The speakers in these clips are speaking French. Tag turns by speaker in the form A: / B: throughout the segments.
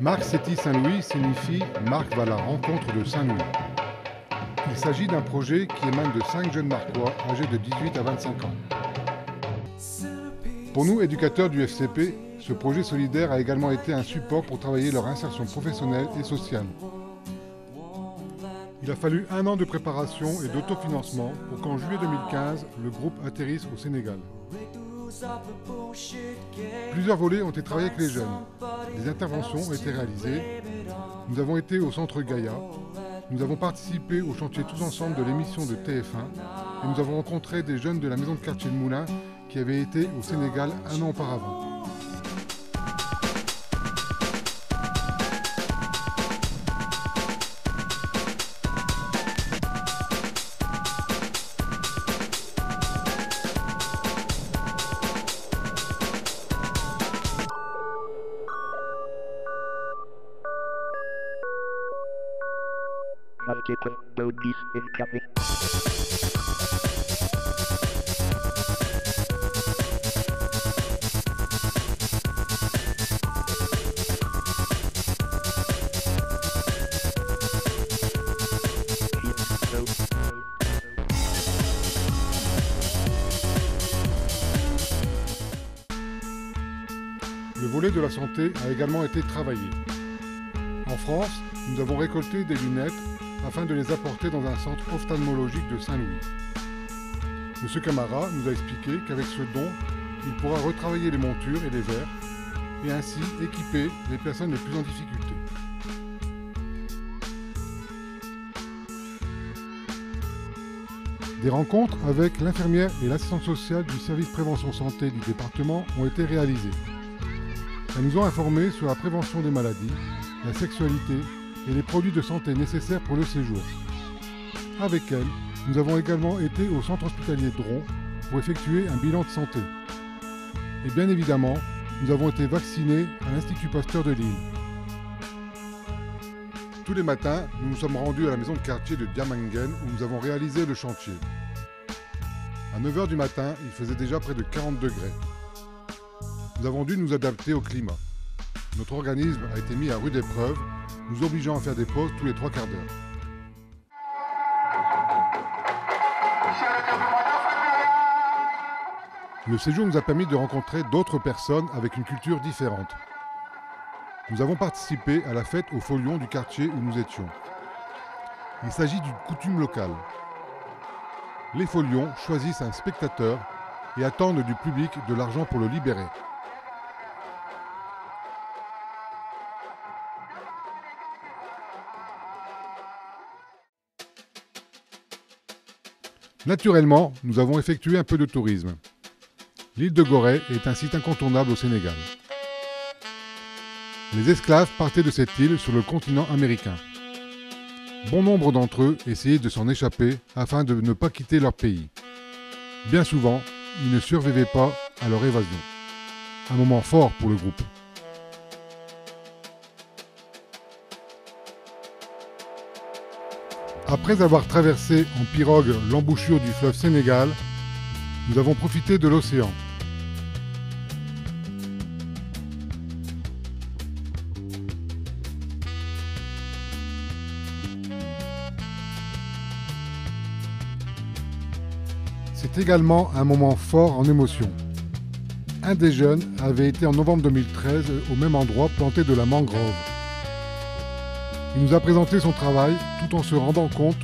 A: Marc Séty Saint-Louis signifie Marc va à la rencontre de Saint-Louis. Il s'agit d'un projet qui émane de 5 jeunes Marcois âgés de 18 à 25 ans. Pour nous, éducateurs du FCP, ce projet solidaire a également été un support pour travailler leur insertion professionnelle et sociale. Il a fallu 1 an de préparation et d'autofinancement pour qu'en juillet 2015, le groupe atterrisse au Sénégal. Plusieurs volets ont été travaillés avec les jeunes. Des interventions ont été réalisées. Nous avons été au centre Gaïa. Nous avons participé au chantier Tous Ensemble de l'émission de TF1. Et nous avons rencontré des jeunes de la maison de quartier de Moulins qui avaient été au Sénégal 1 an auparavant.
B: Multiple bogies incoming.
A: Le volet de la santé a également été travaillé. En France, nous avons récolté des lunettes afin de les apporter dans un centre ophtalmologique de Saint-Louis. M. Camara nous a expliqué qu'avec ce don, il pourra retravailler les montures et les verres et ainsi équiper les personnes les plus en difficulté. Des rencontres avec l'infirmière et l'assistante sociale du service prévention santé du département ont été réalisées. Elles nous ont informés sur la prévention des maladies, la sexualité et les produits de santé nécessaires pour le séjour. Avec elles, nous avons également été au centre hospitalier de Dron pour effectuer un bilan de santé. Et bien évidemment, nous avons été vaccinés à l'Institut Pasteur de Lille. Tous les matins, nous nous sommes rendus à la maison de quartier de Diamangen où nous avons réalisé le chantier. À 9 h du matin, il faisait déjà près de 40 degrés. Nous avons dû nous adapter au climat. Notre organisme a été mis à rude épreuve, nous obligeant à faire des pauses tous les 3 quarts d'heure. Le séjour nous a permis de rencontrer d'autres personnes avec une culture différente. Nous avons participé à la fête aux folions du quartier où nous étions. Il s'agit d'une coutume locale. Les folions choisissent un spectateur et attendent du public de l'argent pour le libérer. Naturellement, nous avons effectué un peu de tourisme. L'île de Gorée est un site incontournable au Sénégal. Les esclaves partaient de cette île sur le continent américain. Bon nombre d'entre eux essayaient de s'en échapper afin de ne pas quitter leur pays. Bien souvent, ils ne survivaient pas à leur évasion. Un moment fort pour le groupe. Après avoir traversé en pirogue l'embouchure du fleuve Sénégal, nous avons profité de l'océan. C'est également un moment fort en émotion. Un des jeunes avait été en novembre 2013 au même endroit planté de la mangrove. Il nous a présenté son travail tout en se rendant compte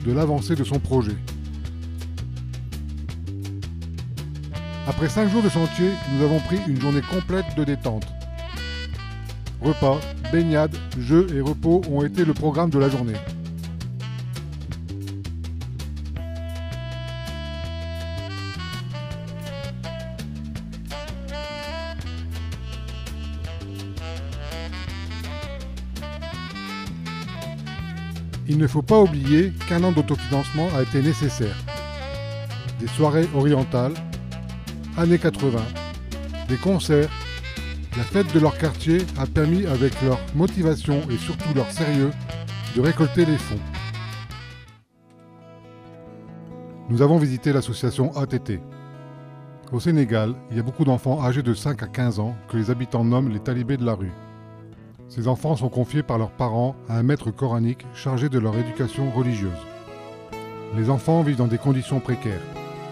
A: de l'avancée de son projet. Après 5 jours de chantier, nous avons pris une journée complète de détente. Repas, baignades, jeux et repos ont été le programme de la journée. Il ne faut pas oublier qu'un an d'autofinancement a été nécessaire. des soirées orientales, années 80, des concerts. La fête de leur quartier a permis, avec leur motivation et surtout leur sérieux, de récolter les fonds. Nous avons visité l'association ATT. Au Sénégal, il y a beaucoup d'enfants âgés de 5 à 15 ans que les habitants nomment les talibés de la rue. Ces enfants sont confiés par leurs parents à un maître coranique chargé de leur éducation religieuse. Les enfants vivent dans des conditions précaires.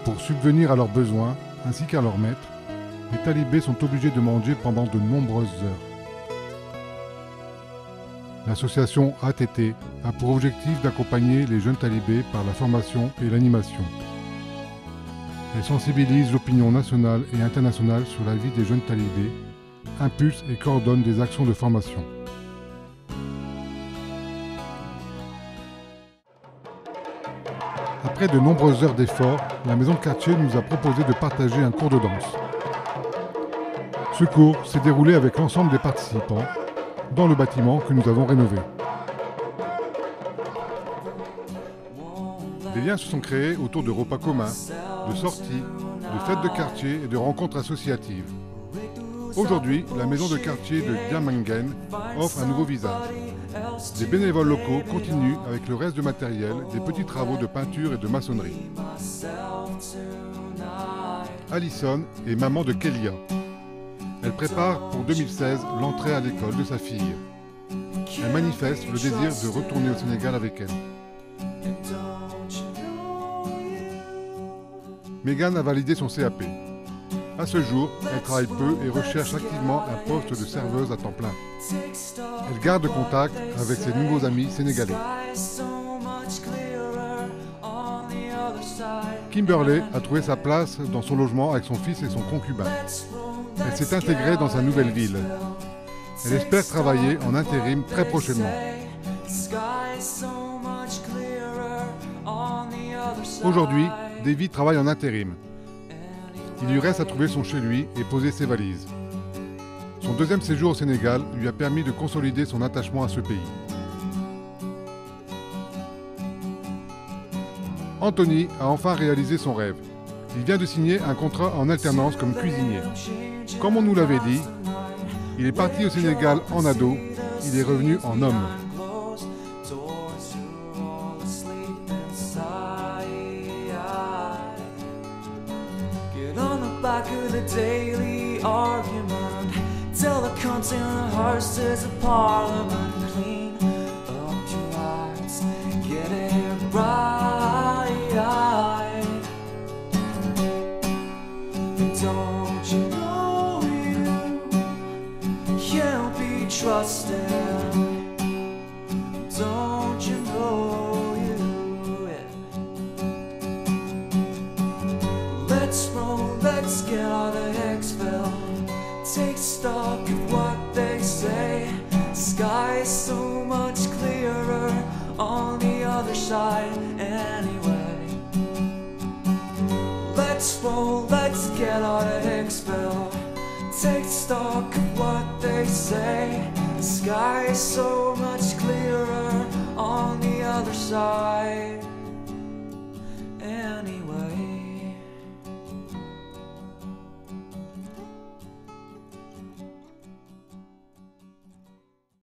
A: Pour subvenir à leurs besoins, ainsi qu'à leur maître, les talibés sont obligés de manger pendant de nombreuses heures. L'association ATT a pour objectif d'accompagner les jeunes talibés par la formation et l'animation. Elle sensibilise l'opinion nationale et internationale sur la vie des jeunes talibés, impulse et coordonne des actions de formation. Après de nombreuses heures d'efforts, la maison de quartier nous a proposé de partager un cours de danse. Ce cours s'est déroulé avec l'ensemble des participants dans le bâtiment que nous avons rénové. Des liens se sont créés autour de repas communs, de sorties, de fêtes de quartier et de rencontres associatives. Aujourd'hui, la maison de quartier de Diamangen offre un nouveau visage. Des bénévoles locaux continuent avec le reste de matériel des petits travaux de peinture et de maçonnerie. Alison est maman de Kélia. Elle prépare pour 2016 l'entrée à l'école de sa fille. Elle manifeste le désir de retourner au Sénégal avec elle. Megan a validé son CAP. À ce jour, elle travaille peu et recherche activement un poste de serveuse à temps plein. Elle garde contact avec ses nouveaux amis sénégalais. Kimberley a trouvé sa place dans son logement avec son fils et son concubin. Elle s'est intégrée dans sa nouvelle ville. Elle espère travailler en intérim très prochainement. Aujourd'hui, Davy travaille en intérim. Il lui reste à trouver son chez-lui et poser ses valises. Son deuxième séjour au Sénégal lui a permis de consolider son attachement à ce pays. Anthony a enfin réalisé son rêve. Il vient de signer un contrat en alternance comme cuisinier. Comme on nous l'avait dit, il est parti au Sénégal en ado, il est revenu en homme.
C: Back of the daily argument, tell the country the hearts is a parliament. Clean up your lights, get it right. Don't you know you can't be trusted? Don't you know you? Let's roll. Let's get out of Hicksville. Take stock of what they say. Sky's so much clearer on the other side anyway. Let's roll, let's get out of Hicksville. Take stock of what they say. Sky's so much clearer on the other side.